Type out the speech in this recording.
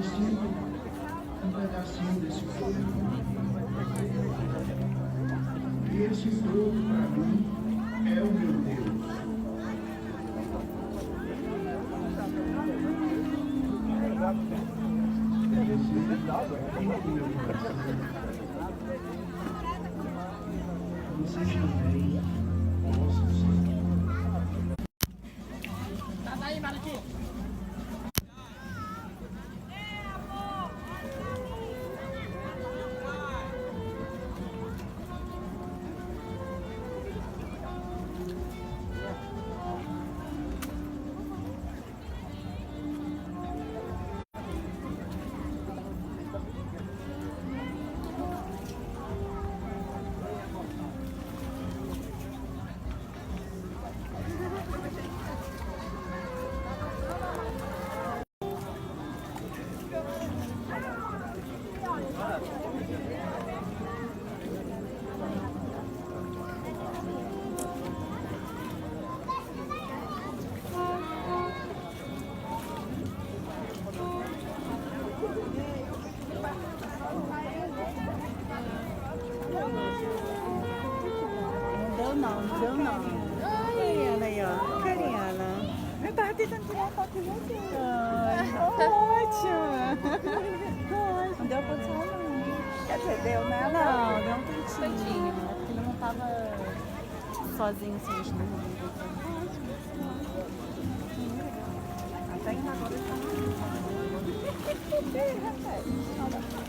sinto um pedacinho desse corpo. E esse corpo, para mim, é o meu Deus. Vocês também possam ser. Não deu não. Ai, ela aí, ó. Carinha, ela. Eu tava tentando tirar foto de você. Ótimo. Não deu pra tirar não. Quer dizer, deu, né? Não, deu um tantinho. Porque ele não tava sozinho, assim, a gente não viu. Até que agora ele tá. Rapaz.